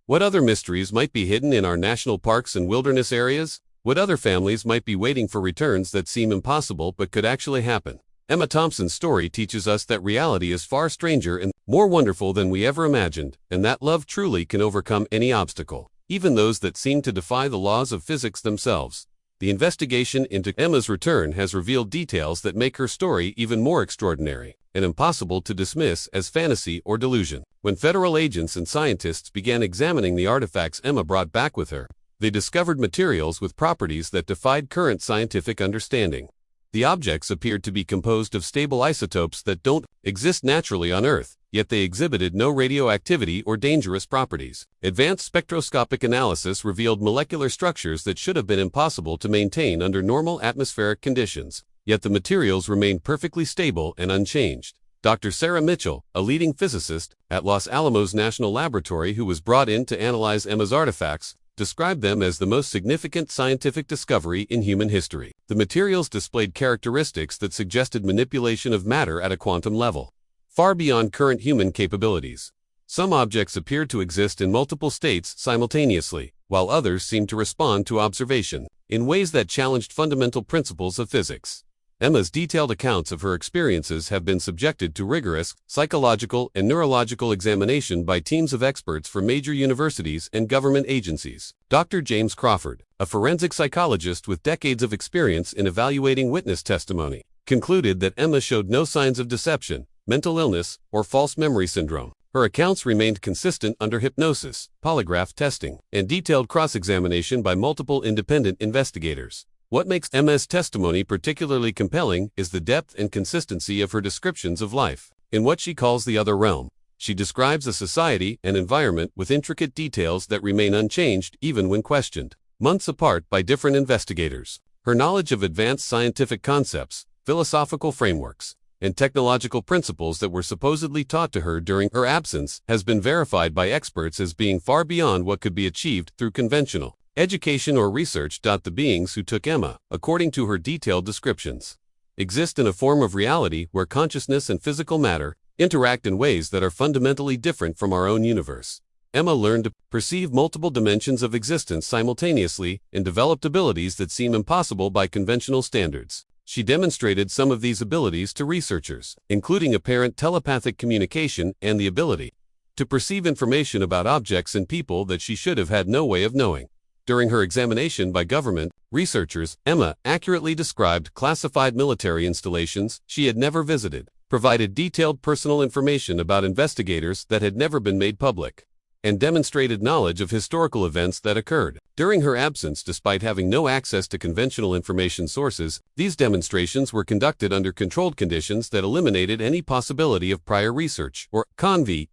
What other mysteries might be hidden in our national parks and wilderness areas? What other families might be waiting for returns that seem impossible but could actually happen? Emma Thompson's story teaches us that reality is far stranger and more wonderful than we ever imagined, and that love truly can overcome any obstacle, even those that seem to defy the laws of physics themselves. The investigation into Emma's return has revealed details that make her story even more extraordinary and impossible to dismiss as fantasy or delusion. When federal agents and scientists began examining the artifacts Emma brought back with her, they discovered materials with properties that defied current scientific understanding. The objects appeared to be composed of stable isotopes that don't exist naturally on Earth, yet they exhibited no radioactivity or dangerous properties. Advanced spectroscopic analysis revealed molecular structures that should have been impossible to maintain under normal atmospheric conditions, yet the materials remained perfectly stable and unchanged. Dr. Sarah Mitchell, a leading physicist at Los Alamos National Laboratory who was brought in to analyze Emma's artifacts, described them as the most significant scientific discovery in human history. The materials displayed characteristics that suggested manipulation of matter at a quantum level, far beyond current human capabilities. Some objects appeared to exist in multiple states simultaneously, while others seemed to respond to observation in ways that challenged fundamental principles of physics. Emma's detailed accounts of her experiences have been subjected to rigorous psychological and neurological examination by teams of experts from major universities and government agencies. Dr. James Crawford, a forensic psychologist with decades of experience in evaluating witness testimony, concluded that Emma showed no signs of deception, mental illness, or false memory syndrome. Her accounts remained consistent under hypnosis, polygraph testing, and detailed cross-examination by multiple independent investigators. What makes Emma's testimony particularly compelling is the depth and consistency of her descriptions of life. In what she calls the other realm, she describes a society and environment with intricate details that remain unchanged even when questioned, months apart by different investigators. Her knowledge of advanced scientific concepts, philosophical frameworks, and technological principles that were supposedly taught to her during her absence has been verified by experts as being far beyond what could be achieved through conventional education or research. The beings who took Emma, according to her detailed descriptions, exist in a form of reality where consciousness and physical matter interact in ways that are fundamentally different from our own universe. Emma learned to perceive multiple dimensions of existence simultaneously and developed abilities that seem impossible by conventional standards. She demonstrated some of these abilities to researchers, including apparent telepathic communication and the ability to perceive information about objects and people that she should have had no way of knowing. During her examination by government researchers, Emma accurately described classified military installations she had never visited, provided detailed personal information about investigators that had never been made public, and demonstrated knowledge of historical events that occurred during her absence. Despite having no access to conventional information sources, these demonstrations were conducted under controlled conditions that eliminated any possibility of prior research or conventional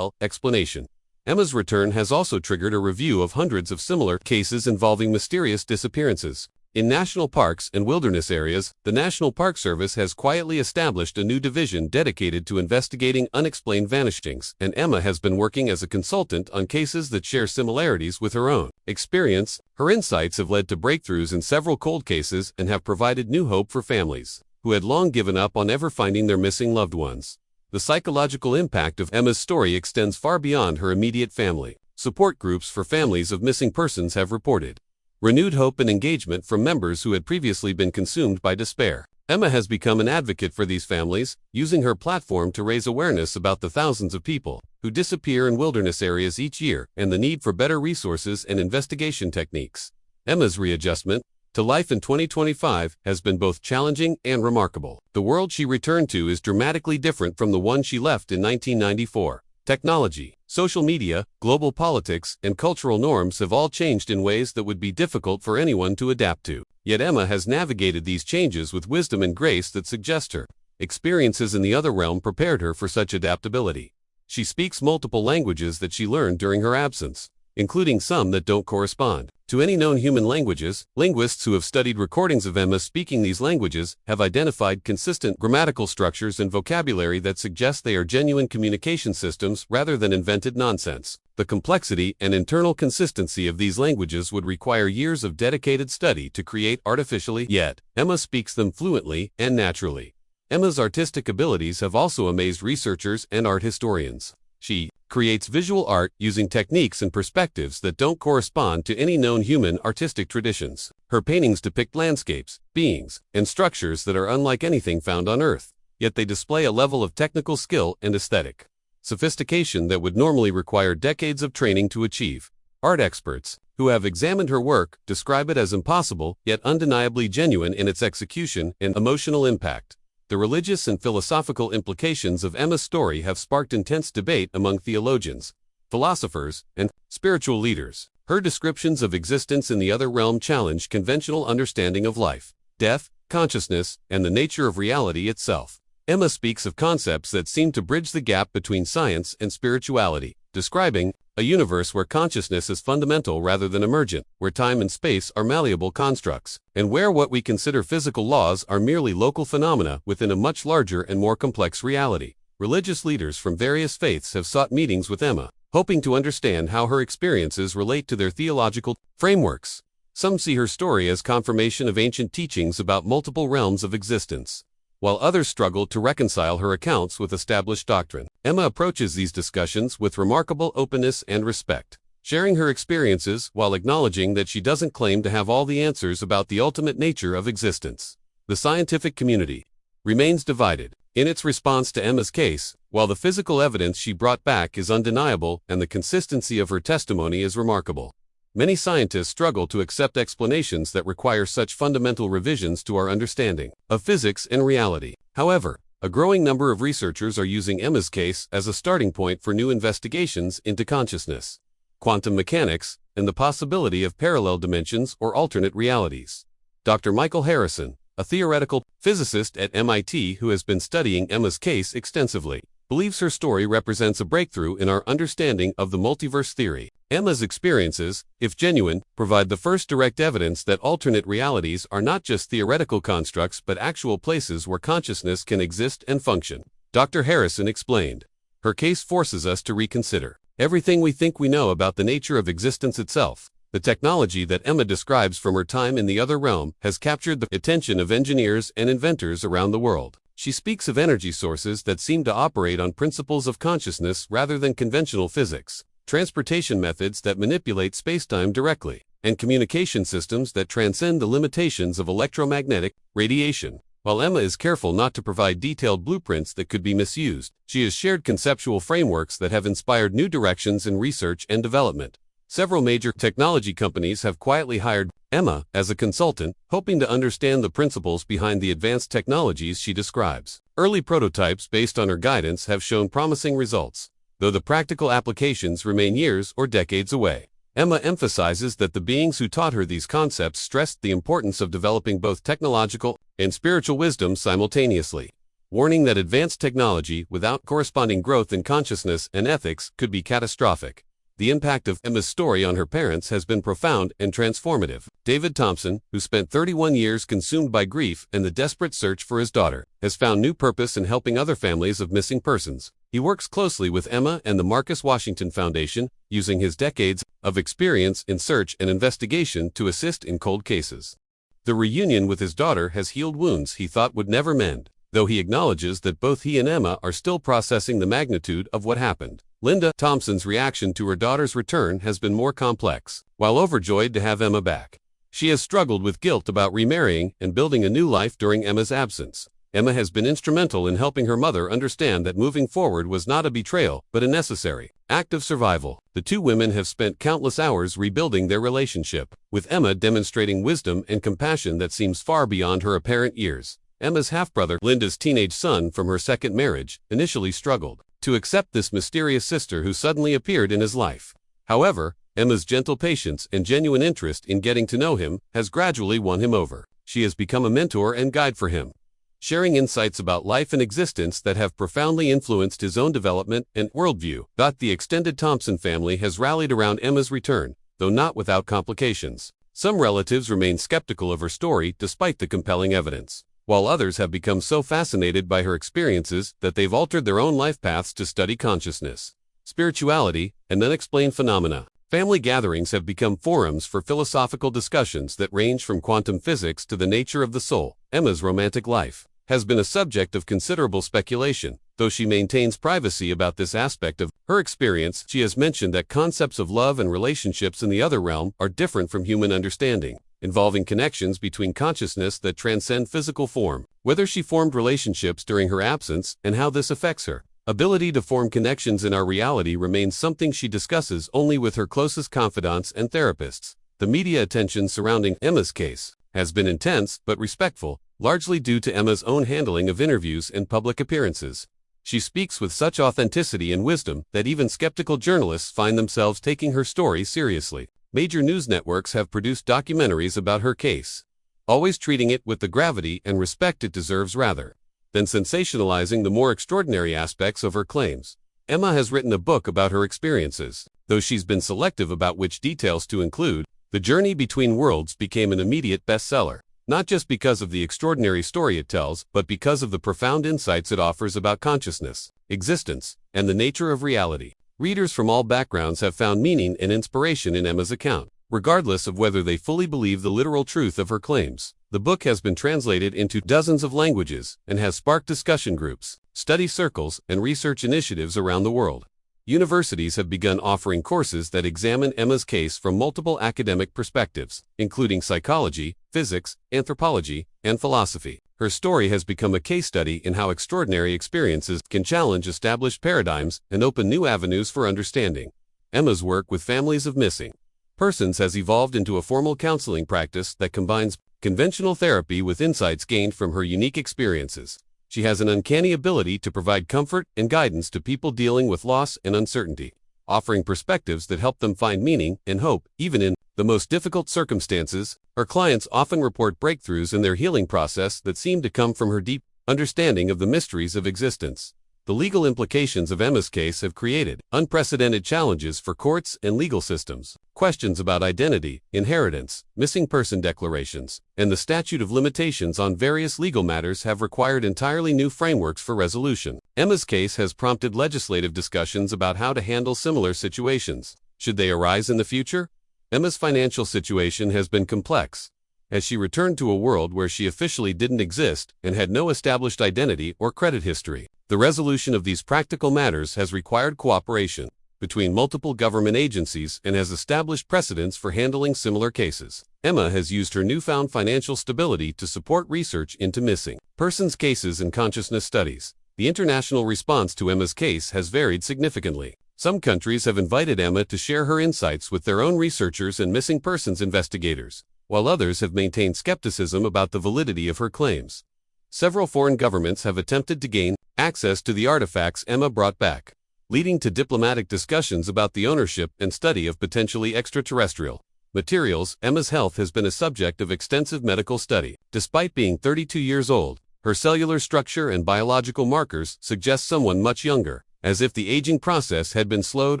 explanation. Emma's return has also triggered a review of hundreds of similar cases involving mysterious disappearances. In national parks and wilderness areas, the National Park Service has quietly established a new division dedicated to investigating unexplained vanishings, and Emma has been working as a consultant on cases that share similarities with her own experience. Her insights have led to breakthroughs in several cold cases and have provided new hope for families who had long given up on ever finding their missing loved ones. The psychological impact of Emma's story extends far beyond her immediate family. Support groups for families of missing persons have reported renewed hope and engagement from members who had previously been consumed by despair. Emma has become an advocate for these families, using her platform to raise awareness about the thousands of people who disappear in wilderness areas each year and the need for better resources and investigation techniques. Emma's readjustment to life in 2025 has been both challenging and remarkable. The world she returned to is dramatically different from the one she left in 1994. Technology, social media, global politics, and cultural norms have all changed in ways that would be difficult for anyone to adapt to. Yet Emma has navigated these changes with wisdom and grace that suggest her experiences in the other realm prepared her for such adaptability. She speaks multiple languages that she learned during her absence, including some that don't correspond to any known human languages. Linguists who have studied recordings of Emma speaking these languages have identified consistent grammatical structures and vocabulary that suggest they are genuine communication systems rather than invented nonsense. The complexity and internal consistency of these languages would require years of dedicated study to create artificially, yet Emma speaks them fluently and naturally. Emma's artistic abilities have also amazed researchers and art historians. She creates visual art using techniques and perspectives that don't correspond to any known human artistic traditions. Her paintings depict landscapes, beings, and structures that are unlike anything found on Earth, yet they display a level of technical skill and aesthetic sophistication that would normally require decades of training to achieve. Art experts, who have examined her work, describe it as impossible, yet undeniably genuine in its execution and emotional impact. The religious and philosophical implications of Emma's story have sparked intense debate among theologians, philosophers, and spiritual leaders. Her descriptions of existence in the other realm challenge conventional understanding of life, death, consciousness, and the nature of reality itself. Emma speaks of concepts that seem to bridge the gap between science and spirituality, describing a universe where consciousness is fundamental rather than emergent, where time and space are malleable constructs, and where what we consider physical laws are merely local phenomena within a much larger and more complex reality. Religious leaders from various faiths have sought meetings with Emma, hoping to understand how her experiences relate to their theological frameworks. Some see her story as confirmation of ancient teachings about multiple realms of existence, while others struggle to reconcile her accounts with established doctrine. Emma approaches these discussions with remarkable openness and respect, sharing her experiences while acknowledging that she doesn't claim to have all the answers about the ultimate nature of existence. The scientific community remains divided in its response to Emma's case, while the physical evidence she brought back is undeniable and the consistency of her testimony is remarkable. Many scientists struggle to accept explanations that require such fundamental revisions to our understanding of physics and reality. However, a growing number of researchers are using Emma's case as a starting point for new investigations into consciousness, quantum mechanics, and the possibility of parallel dimensions or alternate realities. Dr. Michael Harrison, a theoretical physicist at MIT who has been studying Emma's case extensively, believes her story represents a breakthrough in our understanding of the multiverse theory. Emma's experiences, if genuine, provide the first direct evidence that alternate realities are not just theoretical constructs but actual places where consciousness can exist and function. Dr. Harrison explained, her case forces us to reconsider everything we think we know about the nature of existence itself. The technology that Emma describes from her time in the other realm has captured the attention of engineers and inventors around the world. She speaks of energy sources that seem to operate on principles of consciousness rather than conventional physics, transportation methods that manipulate spacetime directly, and communication systems that transcend the limitations of electromagnetic radiation. While Emma is careful not to provide detailed blueprints that could be misused, she has shared conceptual frameworks that have inspired new directions in research and development. Several major technology companies have quietly hired Emma as a consultant, hoping to understand the principles behind the advanced technologies she describes. Early prototypes based on her guidance have shown promising results, though the practical applications remain years or decades away. Emma emphasizes that the beings who taught her these concepts stressed the importance of developing both technological and spiritual wisdom simultaneously, warning that advanced technology without corresponding growth in consciousness and ethics could be catastrophic. The impact of Emma's story on her parents has been profound and transformative. David Thompson, who spent 31 years consumed by grief and the desperate search for his daughter, has found new purpose in helping other families of missing persons. He works closely with Emma and the Marcus Washington Foundation, using his decades of experience in search and investigation to assist in cold cases. The reunion with his daughter has healed wounds he thought would never mend, though he acknowledges that both he and Emma are still processing the magnitude of what happened. Linda Thompson's reaction to her daughter's return has been more complex. While overjoyed to have Emma back, she has struggled with guilt about remarrying and building a new life during Emma's absence. Emma has been instrumental in helping her mother understand that moving forward was not a betrayal, but a necessary act of survival. The two women have spent countless hours rebuilding their relationship, with Emma demonstrating wisdom and compassion that seems far beyond her apparent years. Emma's half-brother, Linda's teenage son from her second marriage, initially struggled to accept this mysterious sister who suddenly appeared in his life. However, Emma's gentle patience and genuine interest in getting to know him has gradually won him over. She has become a mentor and guide for him, sharing insights about life and existence that have profoundly influenced his own development and worldview. The extended Thompson family has rallied around Emma's return, though not without complications. Some relatives remain skeptical of her story despite the compelling evidence, while others have become so fascinated by her experiences that they've altered their own life paths to study consciousness, spirituality, and unexplained phenomena. Family gatherings have become forums for philosophical discussions that range from quantum physics to the nature of the soul. Emma's romantic life has been a subject of considerable speculation, Though she maintains privacy about this aspect of her experience, she has mentioned that concepts of love and relationships in the other realm are different from human understanding, involving connections between consciousness that transcend physical form. Whether she formed relationships during her absence and how this affects her ability to form connections in our reality remains something she discusses only with her closest confidants and therapists. The media attention surrounding Emma's case has been intense but respectful, largely due to Emma's own handling of interviews and public appearances. She speaks with such authenticity and wisdom that even skeptical journalists find themselves taking her story seriously. Major news networks have produced documentaries about her case, always treating it with the gravity and respect it deserves rather than sensationalizing the more extraordinary aspects of her claims. Emma has written a book about her experiences. Though she's been selective about which details to include, The Journey Between Worlds became an immediate bestseller, not just because of the extraordinary story it tells, but because of the profound insights it offers about consciousness, existence, and the nature of reality. Readers from all backgrounds have found meaning and inspiration in Emma's account, regardless of whether they fully believe the literal truth of her claims. The book has been translated into dozens of languages and has sparked discussion groups, study circles, and research initiatives around the world. Universities have begun offering courses that examine Emma's case from multiple academic perspectives, including psychology, physics, anthropology, and philosophy. Her story has become a case study in how extraordinary experiences can challenge established paradigms and open new avenues for understanding. Emma's work with families of missing persons has evolved into a formal counseling practice that combines conventional therapy with insights gained from her unique experiences. She has an uncanny ability to provide comfort and guidance to people dealing with loss and uncertainty, offering perspectives that help them find meaning and hope, even in the most difficult circumstances. Her clients often report breakthroughs in their healing process that seem to come from her deep understanding of the mysteries of existence. The legal implications of Emma's case have created unprecedented challenges for courts and legal systems. Questions about identity, inheritance, missing person declarations, and the statute of limitations on various legal matters have required entirely new frameworks for resolution. Emma's case has prompted legislative discussions about how to handle similar situations, should they arise in the future. Emma's financial situation has been complex, as she returned to a world where she officially didn't exist and had no established identity or credit history. The resolution of these practical matters has required cooperation between multiple government agencies and has established precedents for handling similar cases. Emma has used her newfound financial stability to support research into missing persons cases and consciousness studies. The international response to Emma's case has varied significantly. Some countries have invited Emma to share her insights with their own researchers and missing persons investigators, while others have maintained skepticism about the validity of her claims. Several foreign governments have attempted to gain access to the artifacts Emma brought back, leading to diplomatic discussions about the ownership and study of potentially extraterrestrial materials. Emma's health has been a subject of extensive medical study. Despite being 32 years old, her cellular structure and biological markers suggest someone much younger, as if the aging process had been slowed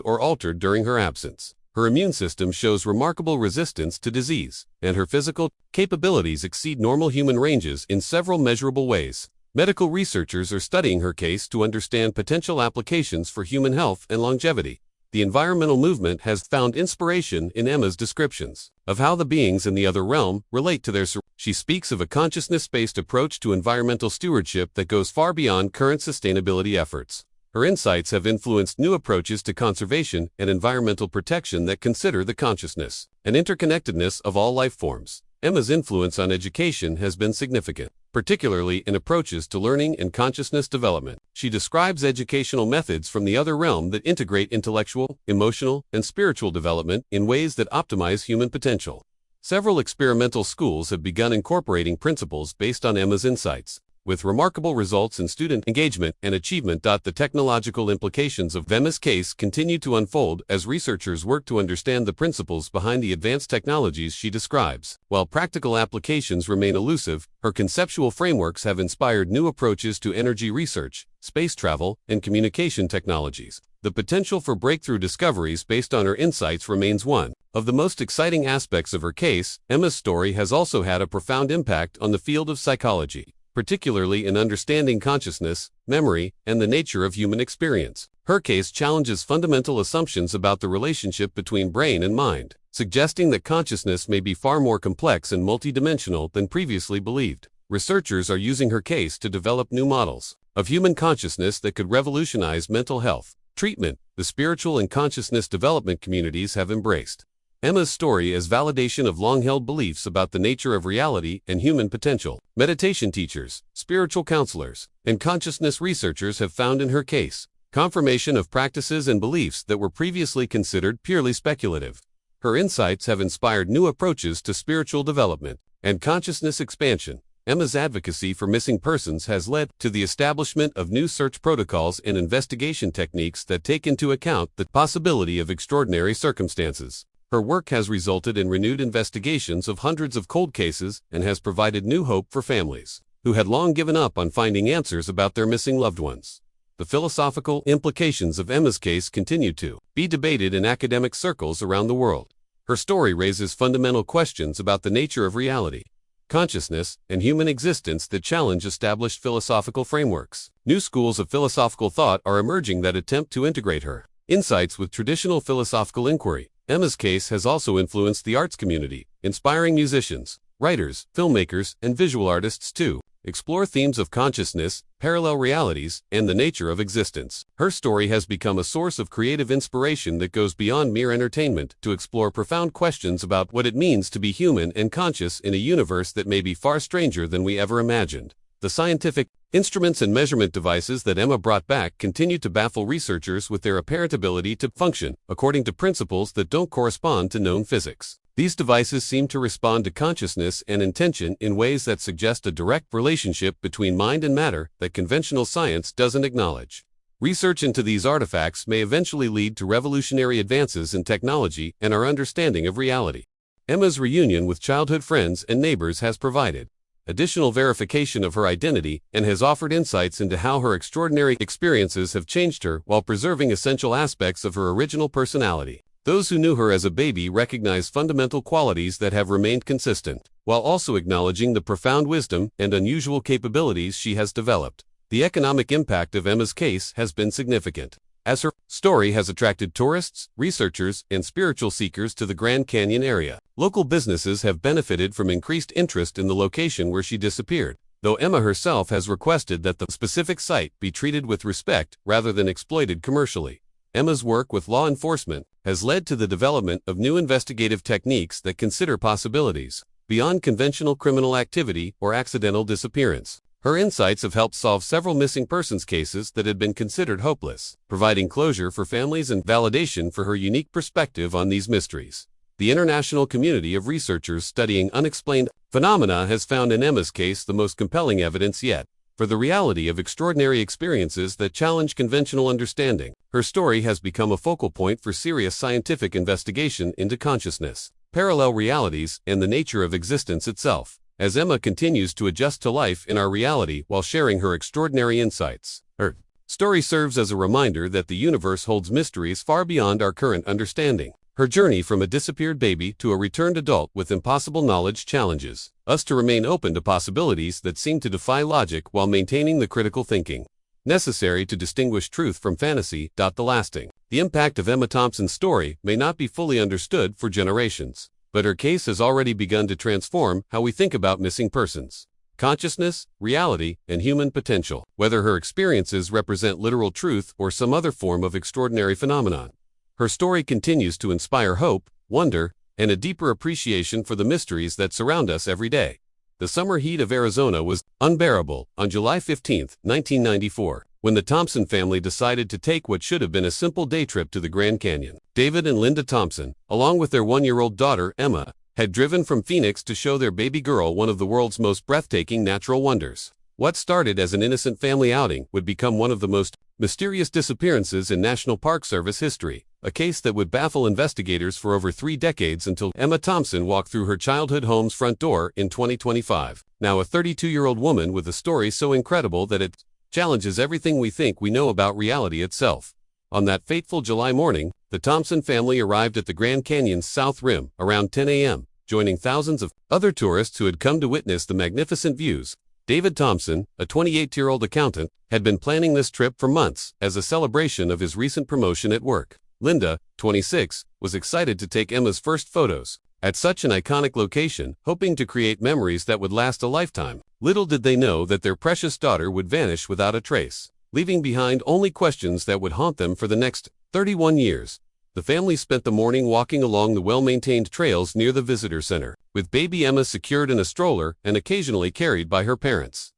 or altered during her absence. Her immune system shows remarkable resistance to disease, and her physical capabilities exceed normal human ranges in several measurable ways. Medical researchers are studying her case to understand potential applications for human health and longevity. The environmental movement has found inspiration in Emma's descriptions of how the beings in the other realm relate to their surroundings. She speaks of a consciousness-based approach to environmental stewardship that goes far beyond current sustainability efforts. Her insights have influenced new approaches to conservation and environmental protection that consider the consciousness and interconnectedness of all life forms. Emma's influence on education has been significant, particularly in approaches to learning and consciousness development. She describes educational methods from the other realm that integrate intellectual, emotional, and spiritual development in ways that optimize human potential. Several experimental schools have begun incorporating principles based on Emma's insights, with remarkable results in student engagement and achievement. The technological implications of Emma's case continue to unfold as researchers work to understand the principles behind the advanced technologies she describes. While practical applications remain elusive, her conceptual frameworks have inspired new approaches to energy research, space travel, and communication technologies. The potential for breakthrough discoveries based on her insights remains one of the most exciting aspects of her case. Emma's story has also had a profound impact on the field of psychology, particularly in understanding consciousness, memory, and the nature of human experience. Her case challenges fundamental assumptions about the relationship between brain and mind, suggesting that consciousness may be far more complex and multidimensional than previously believed. Researchers are using her case to develop new models of human consciousness that could revolutionize mental health treatment the spiritual and consciousness development communities have embraced. Emma's story as validation of long-held beliefs about the nature of reality and human potential. Meditation teachers, spiritual counselors, and consciousness researchers have found in her case confirmation of practices and beliefs that were previously considered purely speculative. Her insights have inspired new approaches to spiritual development and consciousness expansion. Emma's advocacy for missing persons has led to the establishment of new search protocols and investigation techniques that take into account the possibility of extraordinary circumstances. Her work has resulted in renewed investigations of hundreds of cold cases and has provided new hope for families who had long given up on finding answers about their missing loved ones. The philosophical implications of Emma's case continue to be debated in academic circles around the world. Her story raises fundamental questions about the nature of reality, consciousness, and human existence that challenge established philosophical frameworks. New schools of philosophical thought are emerging that attempt to integrate her insights with traditional philosophical inquiry. Emma's case has also influenced the arts community, inspiring musicians, writers, filmmakers, and visual artists to explore themes of consciousness, parallel realities, and the nature of existence. Her story has become a source of creative inspiration that goes beyond mere entertainment to explore profound questions about what it means to be human and conscious in a universe that may be far stranger than we ever imagined. The scientific instruments and measurement devices that Emma brought back continue to baffle researchers with their apparent ability to function according to principles that don't correspond to known physics. These devices seem to respond to consciousness and intention in ways that suggest a direct relationship between mind and matter that conventional science doesn't acknowledge. Research into these artifacts may eventually lead to revolutionary advances in technology and our understanding of reality. Emma's reunion with childhood friends and neighbors has provided additional verification of her identity and has offered insights into how her extraordinary experiences have changed her while preserving essential aspects of her original personality. Those who knew her as a baby recognize fundamental qualities that have remained consistent, while also acknowledging the profound wisdom and unusual capabilities she has developed. The economic impact of Emma's case has been significant, as her story has attracted tourists, researchers, and spiritual seekers to the Grand Canyon area. Local businesses have benefited from increased interest in the location where she disappeared, though Emma herself has requested that the specific site be treated with respect rather than exploited commercially. Emma's work with law enforcement has led to the development of new investigative techniques that consider possibilities beyond conventional criminal activity or accidental disappearance. Her insights have helped solve several missing persons cases that had been considered hopeless, providing closure for families and validation for her unique perspective on these mysteries. The international community of researchers studying unexplained phenomena has found in Emma's case the most compelling evidence yet for the reality of extraordinary experiences that challenge conventional understanding. Her story has become a focal point for serious scientific investigation into consciousness, parallel realities, and the nature of existence itself. As Emma continues to adjust to life in our reality while sharing her extraordinary insights, her story serves as a reminder that the universe holds mysteries far beyond our current understanding. Her journey from a disappeared baby to a returned adult with impossible knowledge challenges us to remain open to possibilities that seem to defy logic while maintaining the critical thinking necessary to distinguish truth from fantasy. The impact of Emma Thompson's story may not be fully understood for generations, but her case has already begun to transform how we think about missing persons, consciousness, reality, and human potential. Whether her experiences represent literal truth or some other form of extraordinary phenomenon, her story continues to inspire hope, wonder, and a deeper appreciation for the mysteries that surround us every day. The summer heat of Arizona was unbearable on July 15, 1994, when the Thompson family decided to take what should have been a simple day trip to the Grand Canyon. David and Linda Thompson, along with their one-year-old daughter, Emma, had driven from Phoenix to show their baby girl one of the world's most breathtaking natural wonders. What started as an innocent family outing would become one of the most mysterious disappearances in National Park Service history, a case that would baffle investigators for over 3 decades until Emma Thompson walked through her childhood home's front door in 2025. Now a 32-year-old woman with a story so incredible that it challenges everything we think we know about reality itself. On that fateful July morning, the Thompson family arrived at the Grand Canyon's South Rim around 10 a.m., joining thousands of other tourists who had come to witness the magnificent views. David Thompson, a 28-year-old accountant, had been planning this trip for months as a celebration of his recent promotion at work. Linda, 26, was excited to take Emma's first photos at such an iconic location, hoping to create memories that would last a lifetime. Little did they know that their precious daughter would vanish without a trace, leaving behind only questions that would haunt them for the next 31 years. The family spent the morning walking along the well-maintained trails near the visitor center, with baby Emma secured in a stroller and occasionally carried by her parents.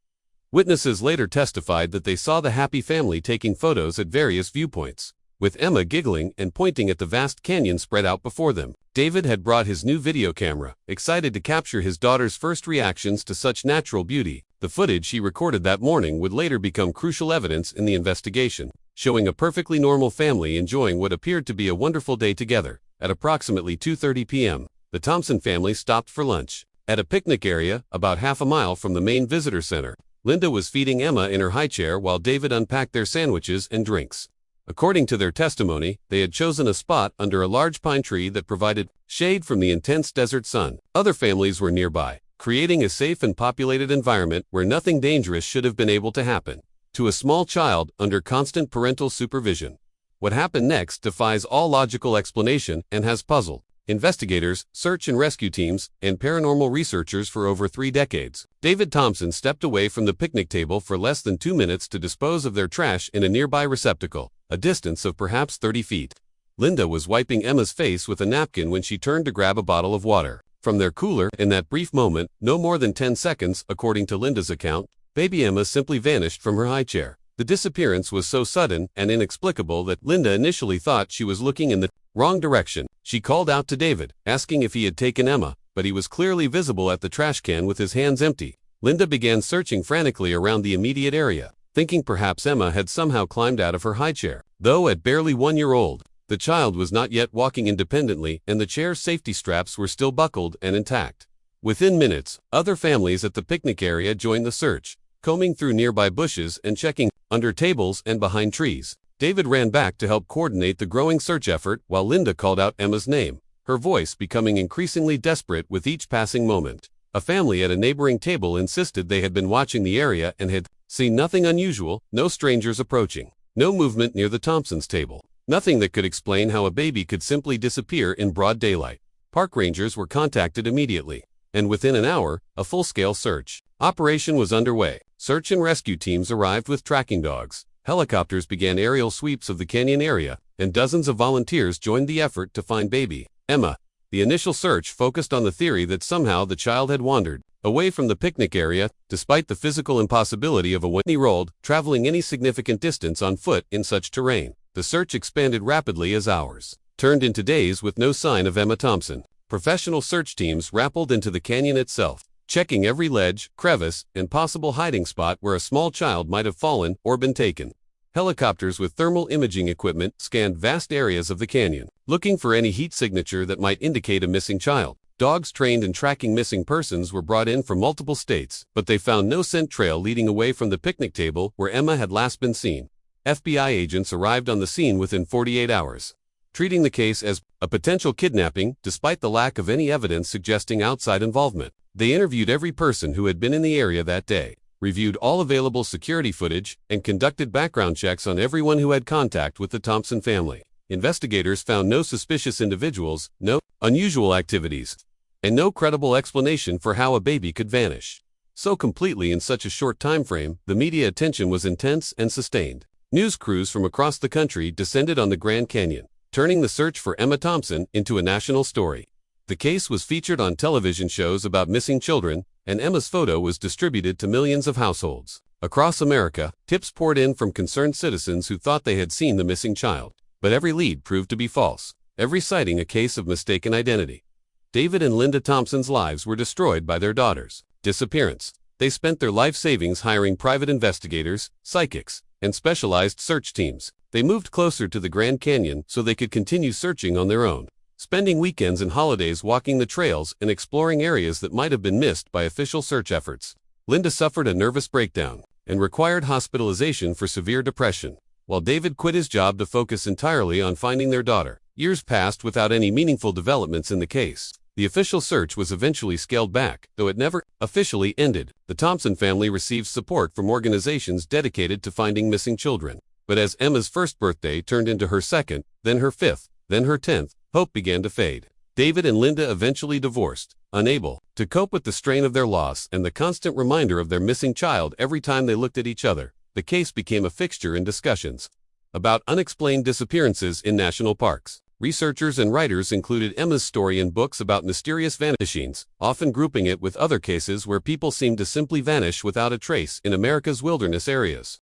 Witnesses later testified that they saw the happy family taking photos at various viewpoints, with Emma giggling and pointing at the vast canyon spread out before them. David had brought his new video camera, excited to capture his daughter's first reactions to such natural beauty. The footage he recorded that morning would later become crucial evidence in the investigation, showing a perfectly normal family enjoying what appeared to be a wonderful day together. At approximately 2:30 p.m., the Thompson family stopped for lunch at a picnic area about half a mile from the main visitor center. Linda was feeding Emma in her high chair while David unpacked their sandwiches and drinks. According to their testimony, they had chosen a spot under a large pine tree that provided shade from the intense desert sun. Other families were nearby, creating a safe and populated environment where nothing dangerous should have been able to happen to a small child under constant parental supervision. What happened next defies all logical explanation and has puzzled investigators, search and rescue teams, and paranormal researchers for over 3 decades. David Thompson stepped away from the picnic table for less than 2 minutes to dispose of their trash in a nearby receptacle, a distance of perhaps 30 feet. Linda was wiping Emma's face with a napkin when she turned to grab a bottle of water from their cooler. In that brief moment, no more than 10 seconds, according to Linda's account, baby Emma simply vanished from her high chair. The disappearance was so sudden and inexplicable that Linda initially thought she was looking in the wrong direction. She called out to David, asking if he had taken Emma, but he was clearly visible at the trash can with his hands empty. Linda began searching frantically around the immediate area, thinking perhaps Emma had somehow climbed out of her high chair. Though at barely 1 year old, the child was not yet walking independently and the chair's safety straps were still buckled and intact. Within minutes, other families at the picnic area joined the search, combing through nearby bushes and checking under tables and behind trees. David ran back to help coordinate the growing search effort while Linda called out Emma's name, her voice becoming increasingly desperate with each passing moment. A family at a neighboring table insisted they had been watching the area and had seen nothing unusual, no strangers approaching, no movement near the Thompsons' table, nothing that could explain how a baby could simply disappear in broad daylight. Park rangers were contacted immediately, and within an hour, a full-scale search operation was underway. Search and rescue teams arrived with tracking dogs. Helicopters began aerial sweeps of the canyon area, and dozens of volunteers joined the effort to find baby Emma. The initial search focused on the theory that somehow the child had wandered away from the picnic area, despite the physical impossibility of a 1-year-old traveling any significant distance on foot in such terrain. The search expanded rapidly as hours turned into days with no sign of Emma Thompson. Professional search teams rappelled into the canyon itself, checking every ledge, crevice, and possible hiding spot where a small child might have fallen or been taken. Helicopters with thermal imaging equipment scanned vast areas of the canyon, looking for any heat signature that might indicate a missing child. Dogs trained in tracking missing persons were brought in from multiple states, but they found no scent trail leading away from the picnic table where Emma had last been seen. FBI agents arrived on the scene within 48 hours, treating the case as a potential kidnapping despite the lack of any evidence suggesting outside involvement. They interviewed every person who had been in the area that day, reviewed all available security footage, and conducted background checks on everyone who had contact with the Thompson family. Investigators found no suspicious individuals, no unusual activities, and no credible explanation for how a baby could vanish so completely in such a short time frame. The media attention was intense and sustained. News crews from across the country descended on the Grand Canyon, turning the search for Emma Thompson into a national story. The case was featured on television shows about missing children, and Emma's photo was distributed to millions of households. Across America, tips poured in from concerned citizens who thought they had seen the missing child, but every lead proved to be false, every sighting a case of mistaken identity. David and Linda Thompson's lives were destroyed by their daughter's disappearance. They spent their life savings hiring private investigators, psychics, and specialized search teams. They moved closer to the Grand Canyon so they could continue searching on their own, spending weekends and holidays walking the trails and exploring areas that might have been missed by official search efforts. Linda suffered a nervous breakdown and required hospitalization for severe depression, while David quit his job to focus entirely on finding their daughter. Years passed without any meaningful developments in the case. The official search was eventually scaled back, though it never officially ended. The Thompson family received support from organizations dedicated to finding missing children. But as Emma's first birthday turned into her second, then her fifth, then her 10th, hope began to fade. David and Linda eventually divorced, Unable to cope with the strain of their loss and the constant reminder of their missing child every time they looked at each other, the case became a fixture in discussions about unexplained disappearances in national parks. Researchers and writers included Emma's story in books about mysterious vanishings, often grouping it with other cases where people seemed to simply vanish without a trace in America's wilderness areas.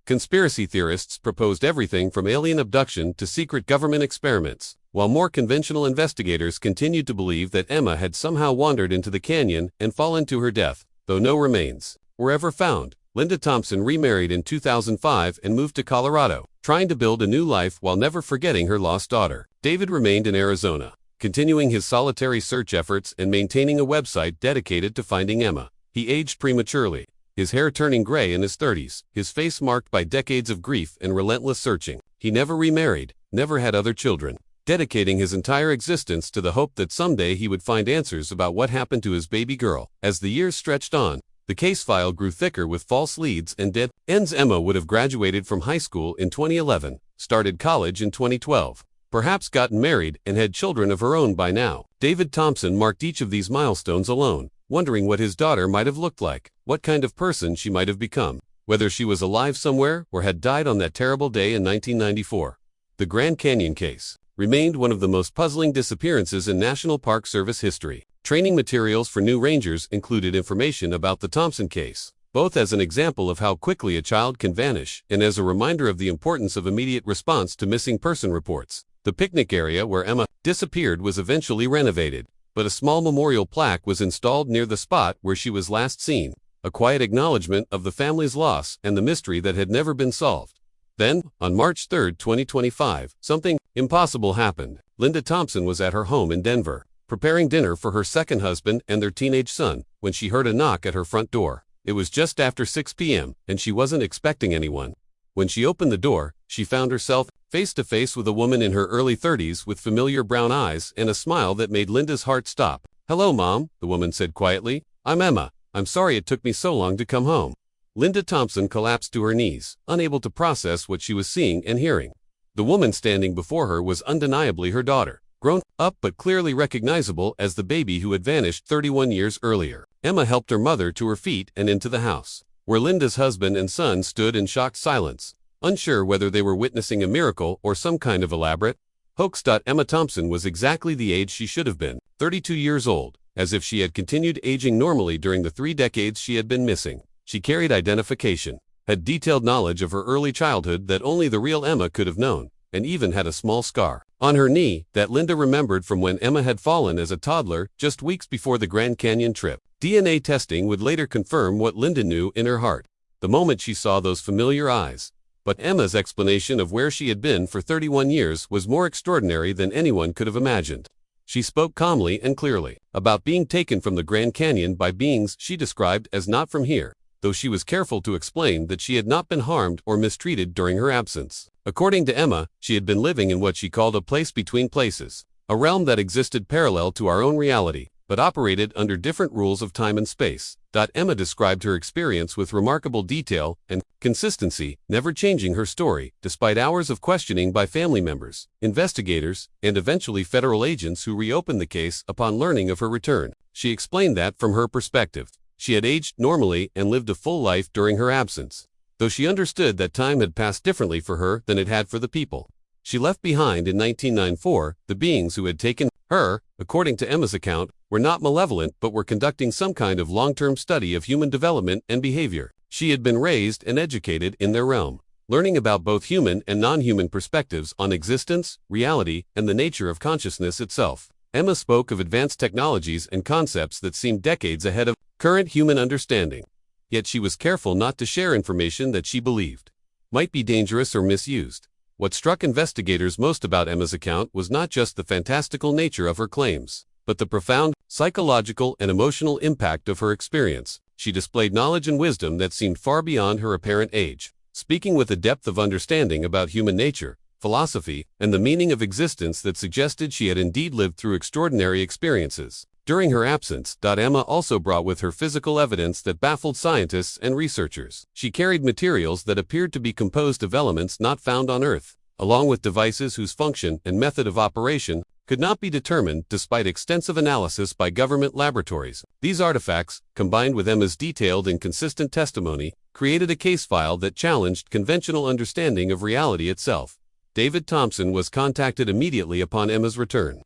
Conspiracy theorists proposed everything from alien abduction to secret government experiments, while more conventional investigators continued to believe that Emma had somehow wandered into the canyon and fallen to her death. Though no remains were ever found, Linda Thompson remarried in 2005 and moved to Colorado, trying to build a new life while never forgetting her lost daughter. David remained in Arizona, continuing his solitary search efforts and maintaining a website dedicated to finding Emma. He aged prematurely, his hair turning gray in his 30s, his face marked by decades of grief and relentless searching. He never remarried, never had other children, dedicating his entire existence to the hope that someday he would find answers about what happened to his baby girl. As the years stretched on, the case file grew thicker with false leads and dead ends. Emma would have graduated from high school in 2011, started college in 2012, perhaps gotten married and had children of her own by now. David Thompson marked each of these milestones alone, wondering what his daughter might have looked like, what kind of person she might have become, whether she was alive somewhere or had died on that terrible day in 1994. The Grand Canyon case remained one of the most puzzling disappearances in National Park Service history. Training materials for new rangers included information about the Thompson case, both as an example of how quickly a child can vanish and as a reminder of the importance of immediate response to missing person reports. The picnic area where Emma disappeared was eventually renovated, but a small memorial plaque was installed near the spot where she was last seen, a quiet acknowledgement of the family's loss and the mystery that had never been solved. Then, on March 3, 2025, something impossible happened. Linda Thompson was at her home in Denver, preparing dinner for her second husband and their teenage son, when she heard a knock at her front door. It was just after 6 p.m., and she wasn't expecting anyone. When she opened the door, she found herself face to face with a woman in her early 30s with familiar brown eyes and a smile that made Linda's heart stop. "Hello, Mom," the woman said quietly. "I'm Emma. I'm sorry it took me so long to come home." Linda Thompson collapsed to her knees, unable to process what she was seeing and hearing. The woman standing before her was undeniably her daughter, grown up but clearly recognizable as the baby who had vanished 31 years earlier. Emma helped her mother to her feet and into the house, where Linda's husband and son stood in shocked silence, unsure whether they were witnessing a miracle or some kind of elaborate hoax. Emma Thompson was exactly the age she should have been, 32 years old, as if she had continued aging normally during the 3 decades she had been missing. She carried identification, had detailed knowledge of her early childhood that only the real Emma could have known, and even had a small scar on her knee that Linda remembered from when Emma had fallen as a toddler just weeks before the Grand Canyon trip. DNA testing would later confirm what Linda knew in her heart the moment she saw those familiar eyes. But Emma's explanation of where she had been for 31 years was more extraordinary than anyone could have imagined. She spoke calmly and clearly about being taken from the Grand Canyon by beings she described as not from here, though she was careful to explain that she had not been harmed or mistreated during her absence. According to Emma, she had been living in what she called a place between places, a realm that existed parallel to our own reality, but operated under different rules of time and space. Emma described her experience with remarkable detail and consistency, never changing her story, despite hours of questioning by family members, investigators, and eventually federal agents who reopened the case upon learning of her return. She explained that, from her perspective, she had aged normally and lived a full life during her absence, though she understood that time had passed differently for her than it had for the people she left behind in 1994. The beings who had taken her, according to Emma's account, were not malevolent but were conducting some kind of long-term study of human development and behavior. She had been raised and educated in their realm, learning about both human and non-human perspectives on existence, reality, and the nature of consciousness itself. Emma spoke of advanced technologies and concepts that seemed decades ahead of current human understanding. Yet she was careful not to share information that she believed might be dangerous or misused. What struck investigators most about Emma's account was not just the fantastical nature of her claims, but the profound psychological and emotional impact of her experience. She displayed knowledge and wisdom that seemed far beyond her apparent age, speaking with a depth of understanding about human nature, philosophy, and the meaning of existence that suggested she had indeed lived through extraordinary experiences. During her absence, Emma also brought with her physical evidence that baffled scientists and researchers. She carried materials that appeared to be composed of elements not found on Earth, along with devices whose function and method of operation could not be determined despite extensive analysis by government laboratories. These artifacts, combined with Emma's detailed and consistent testimony, created a case file that challenged conventional understanding of reality itself. David Thompson was contacted immediately upon Emma's return,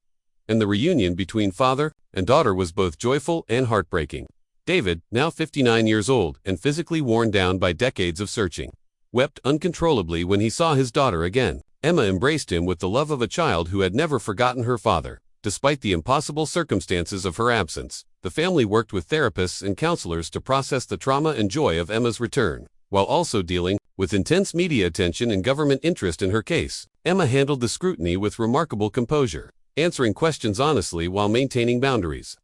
and the reunion between father and daughter was both joyful and heartbreaking. David, now 59 years old and physically worn down by decades of searching, wept uncontrollably when he saw his daughter again. Emma embraced him with the love of a child who had never forgotten her father. Despite the impossible circumstances of her absence, the family worked with therapists and counselors to process the trauma and joy of Emma's return, while also dealing with intense media attention and government interest in her case. Emma handled the scrutiny with remarkable composure, answering questions honestly while maintaining boundaries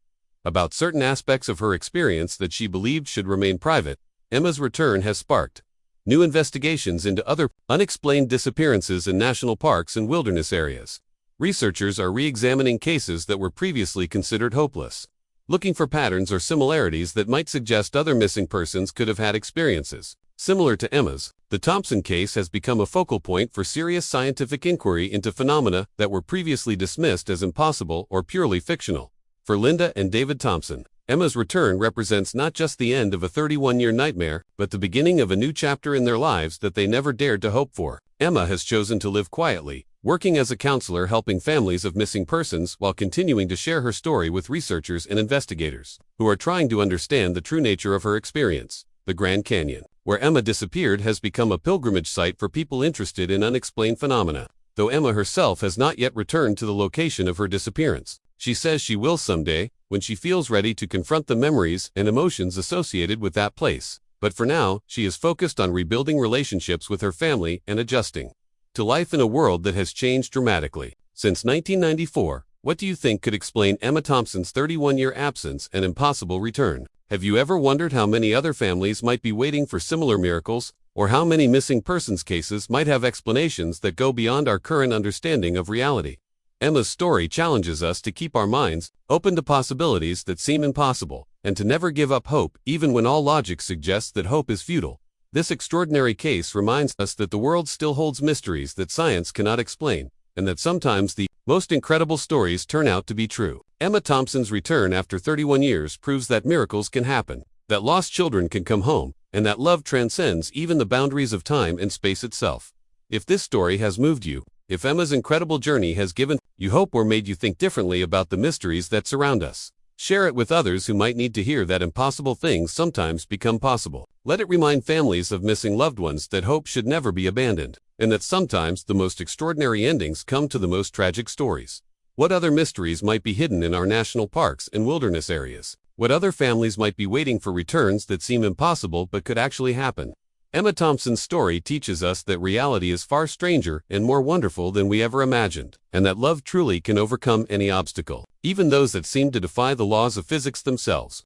about certain aspects of her experience that she believed should remain private. Emma's return has sparked new investigations into other unexplained disappearances in national parks and wilderness areas. Researchers are re-examining cases that were previously considered hopeless, looking for patterns or similarities that might suggest other missing persons could have had experiences similar to Emma's. The Thompson case has become a focal point for serious scientific inquiry into phenomena that were previously dismissed as impossible or purely fictional. For Linda and David Thompson, Emma's return represents not just the end of a 31-year nightmare, but the beginning of a new chapter in their lives that they never dared to hope for. Emma has chosen to live quietly, working as a counselor helping families of missing persons while continuing to share her story with researchers and investigators who are trying to understand the true nature of her experience. The Grand Canyon, where Emma disappeared, has become a pilgrimage site for people interested in unexplained phenomena. Though Emma herself has not yet returned to the location of her disappearance, she says she will someday, when she feels ready to confront the memories and emotions associated with that place. But for now, she is focused on rebuilding relationships with her family and adjusting to life in a world that has changed dramatically since 1994. What do you think could explain Emma Thompson's 31-year absence and impossible return? Have you ever wondered how many other families might be waiting for similar miracles, or how many missing persons cases might have explanations that go beyond our current understanding of reality? Emma's story challenges us to keep our minds open to possibilities that seem impossible, and to never give up hope even when all logic suggests that hope is futile. This extraordinary case reminds us that the world still holds mysteries that science cannot explain, and that sometimes the most incredible stories turn out to be true. Emma Thompson's return after 31 years proves that miracles can happen, that lost children can come home, and that love transcends even the boundaries of time and space itself. If this story has moved you, if Emma's incredible journey has given you hope or made you think differently about the mysteries that surround us, share it with others who might need to hear that impossible things sometimes become possible. Let it remind families of missing loved ones that hope should never be abandoned, and that sometimes the most extraordinary endings come to the most tragic stories. What other mysteries might be hidden in our national parks and wilderness areas? What other families might be waiting for returns that seem impossible but could actually happen? Emma Thompson's story teaches us that reality is far stranger and more wonderful than we ever imagined, and that love truly can overcome any obstacle, even those that seem to defy the laws of physics themselves.